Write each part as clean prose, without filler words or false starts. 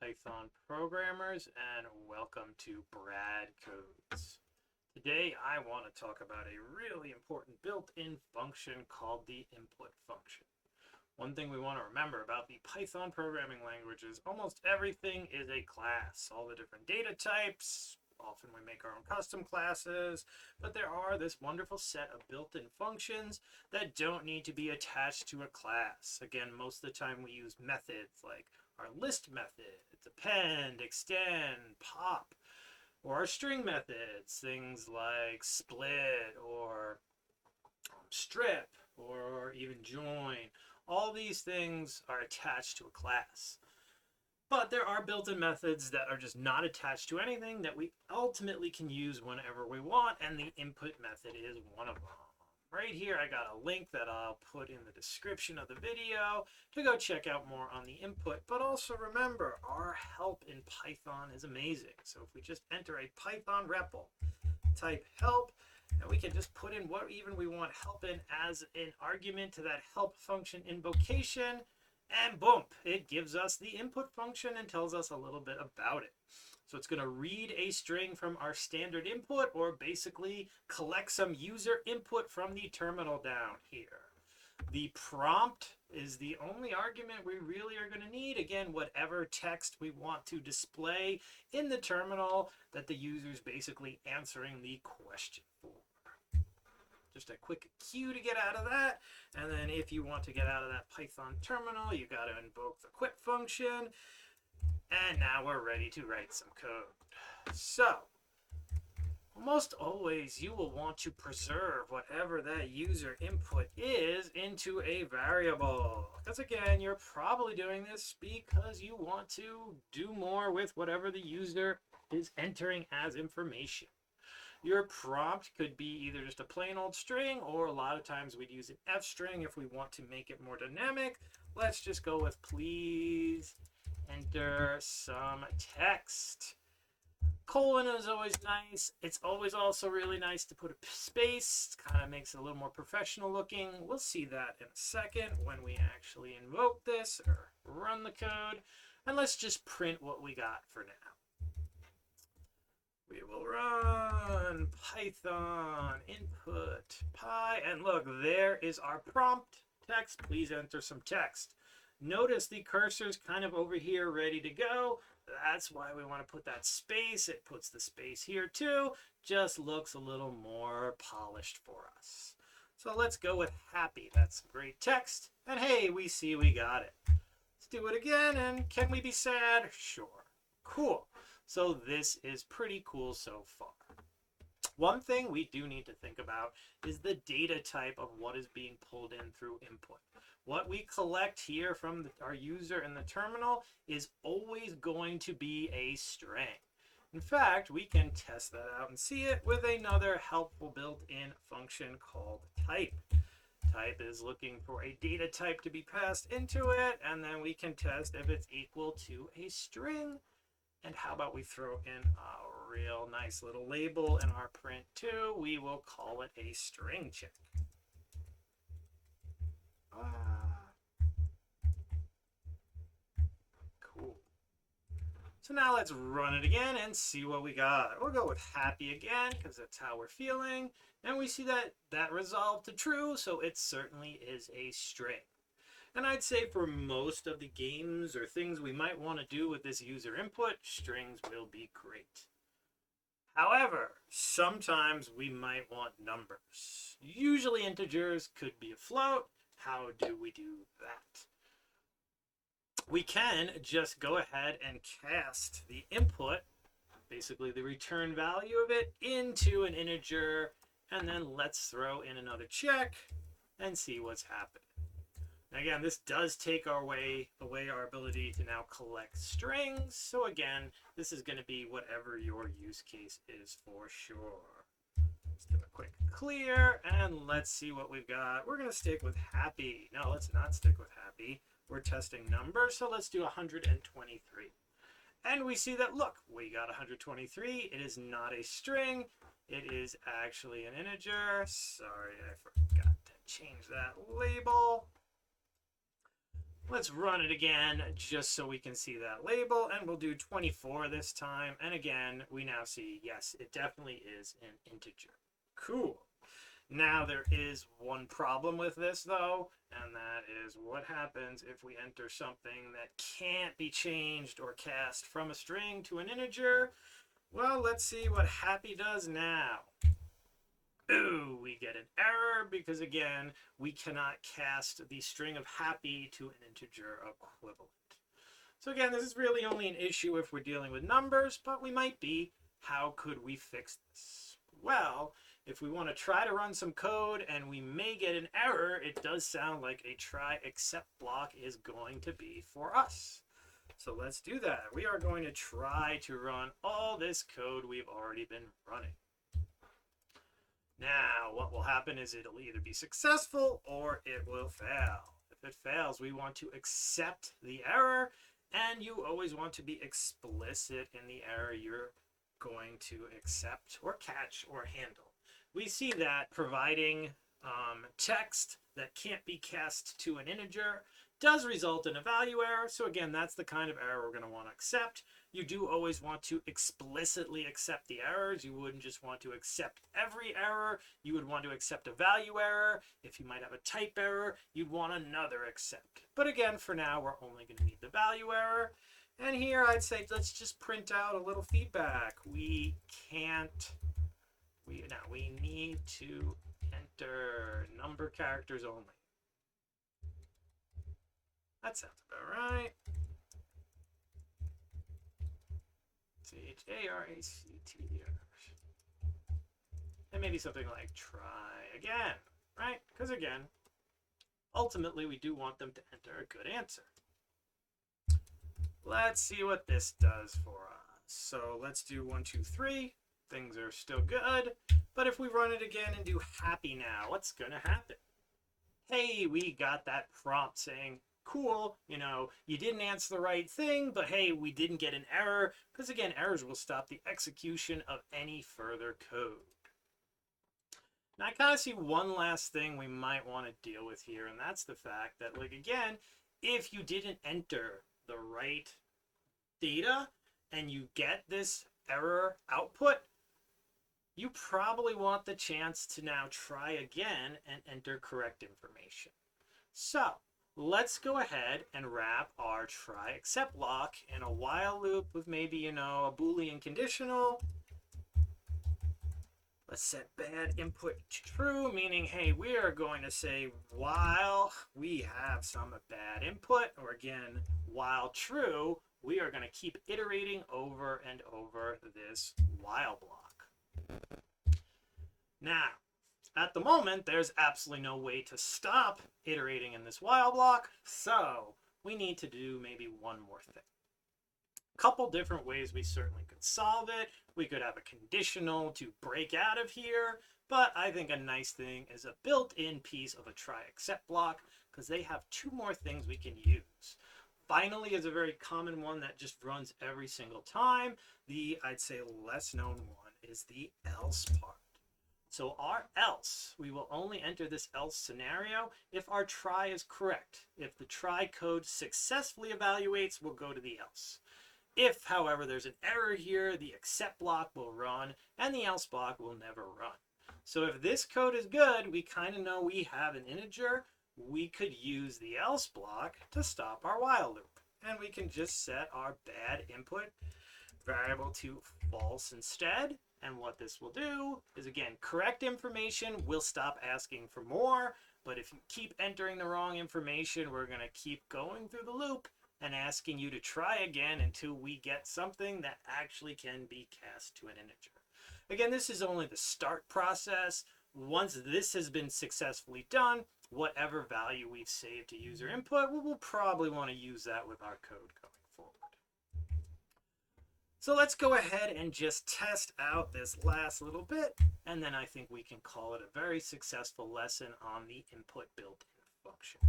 Python programmers, and welcome to Brad Codes. Today I want to talk about a really important built-in function called the input function. One thing we want to remember about the Python programming language is almost everything is a class. All the different data types, often we make our own custom classes, but there are this wonderful set of built-in functions that don't need to be attached to a class. Again, most of the time we use methods like our list methods, append, extend, pop, or our string methods, things like split or strip or even join. All these things are attached to a class. But there are built-in methods that are just not attached to anything that we ultimately can use whenever we want, and the input method is one of them. Right here, I got a link that I'll put in the description of the video to go check out more on the input. But also remember, our help in Python is amazing. So if we just enter a Python REPL, type help, and we can just put in what even we want help in as an argument to that help function invocation, and boom, it gives us the input function and tells us a little bit about it. So it's going to read a string from our standard input, or basically collect some user input from the terminal down here. The prompt is the only argument we really are going to need. Again, whatever text we want to display in the terminal that the user is basically answering the question for. Just a quick cue to get out of that. And then if you want to get out of that Python terminal, you got to invoke the quit function. And now we're ready to write some code. So, almost always you will want to preserve whatever that user input is into a variable. Because again, you're probably doing this because you want to do more with whatever the user is entering as information. Your prompt could be either just a plain old string, or a lot of times we'd use an F string if we want to make it more dynamic. Let's just go with please enter some text. Colon is always nice. It's always also really nice to put a space. Kind of makes it a little more professional looking. We'll see that in a second when we actually invoke this or run the code. And let's just print what we got for now. We will run Python input py, and look, there is our prompt text. Please enter some text. Notice the cursor's kind of over here ready to go. That's why we want to put that space. It puts the space here too. Just looks a little more polished for us. So let's go with happy. That's great text. And hey, we see we got it. Let's do it again. And can we be sad? Sure. Cool. So this is pretty cool so far. One thing we do need to think about is the data type of what is being pulled in through input. What we collect here from our user in the terminal is always going to be a string. In fact, we can test that out and see it with another helpful built-in function called type. Type is looking for a data type to be passed into it, and then we can test if it's equal to a string. And how about we throw in a real nice little label in our print too? We will call it a string check. Cool. So now let's run it again and see what we got. We'll go with happy again because that's how we're feeling. And we see that that resolved to true, so it certainly is a string. And I'd say for most of the games or things we might want to do with this user input, strings will be great. However, sometimes we might want numbers. Usually integers, could be a float. How do we do that? We can just go ahead and cast the input, basically the return value of it, into an integer, and then let's throw in another check and see what's happening. Again, this does take away our ability to now collect strings. So again, this is going to be whatever your use case is for sure. Let's do a quick clear, and let's see what we've got. We're going to stick with happy. No, let's not stick with happy. We're testing numbers, so let's do 123. And we see that, look, we got 123. It is not a string. It is actually an integer. Sorry, I forgot to change that label. Let's run it again just so we can see that label, and we'll do 24 this time. And again, we now see, yes, it definitely is an integer. Cool. Now there is one problem with this though, and that is what happens if we enter something that can't be changed or cast from a string to an integer. Well, let's see what happy does now. Ooh, we get an error because again, we cannot cast the string of happy to an integer equivalent. So again, this is really only an issue if we're dealing with numbers, but we might be. How could we fix this? Well, if we want to try to run some code and we may get an error, it does sound like a try except block is going to be for us. So let's do that. We are going to try to run all this code we've already been running. Now, what will happen is it'll either be successful or it will fail. If it fails, we want to accept the error, and you always want to be explicit in the error you're going to accept or catch or handle. We see that providing text that can't be cast to an integer does result in a value error. So again, that's the kind of error we're going to want to accept. You do always want to explicitly accept the errors. You wouldn't just want to accept every error. You would want to accept a value error. If you might have a type error, you'd want another accept. But again, for now, we're only going to need the value error. And here I'd say, let's just print out a little feedback. We need to enter number characters only. That sounds about right. C-H-A-R-A-C-T-E-R. And maybe something like try again, right? Because again, ultimately we do want them to enter a good answer. Let's see what this does for us. So let's do 1, 2, 3. Things are still good. But if we run it again and do happy now, what's going to happen? Hey, we got that prompt saying, cool, you didn't answer the right thing, but hey, we didn't get an error, because again, errors will stop the execution of any further code. Now, I kind of see one last thing we might want to deal with here, and that's the fact that, again, if you didn't enter the right data and you get this error output, you probably want the chance to now try again and enter correct information. So let's go ahead and wrap our try except block in a while loop with maybe, a Boolean conditional. Let's set bad input to true, meaning, hey, we are going to say while we have some bad input, or again, while true, we are going to keep iterating over and over this while block. Now, at the moment, there's absolutely no way to stop iterating in this while block, so we need to do maybe one more thing. A couple different ways we certainly could solve it. We could have a conditional to break out of here, but I think a nice thing is a built-in piece of a try except block, because they have two more things we can use. Finally is a very common one that just runs every single time. The, I'd say, less known one is the else part. So our else, we will only enter this else scenario if our try is correct. If the try code successfully evaluates, we'll go to the else. If, however, there's an error here, the except block will run and the else block will never run. So if this code is good, we kind of know we have an integer. We could use the else block to stop our while loop. And we can just set our bad input variable to false instead. And what this will do is, again, correct information, we'll stop asking for more. But if you keep entering the wrong information, we're going to keep going through the loop and asking you to try again until we get something that actually can be cast to an integer. Again, this is only the start process. Once this has been successfully done, whatever value we've saved to user input, we'll probably want to use that with our code going forward. So let's go ahead and just test out this last little bit, and then I think we can call it a very successful lesson on the input built-in function.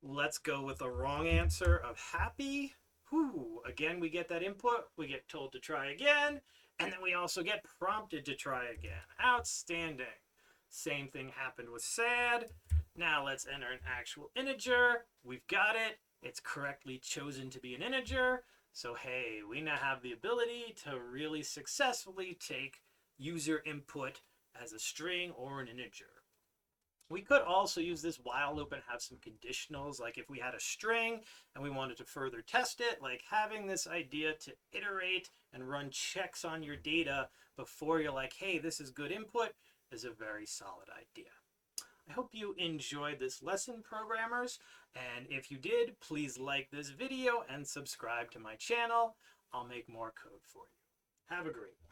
Let's go with the wrong answer of happy. Again, we get that input, we get told to try again, and then we also get prompted to try again. Outstanding. Same thing happened with sad. Now let's enter an actual integer. We've got it. It's correctly chosen to be an integer. So hey, we now have the ability to really successfully take user input as a string or an integer. We could also use this while loop and have some conditionals, like if we had a string and we wanted to further test it, like having this idea to iterate and run checks on your data before you're like, hey, this is good input, is a very solid idea. I hope you enjoyed this lesson, programmers, and if you did, please like this video and subscribe to my channel. I'll make more code for you. Have a great one.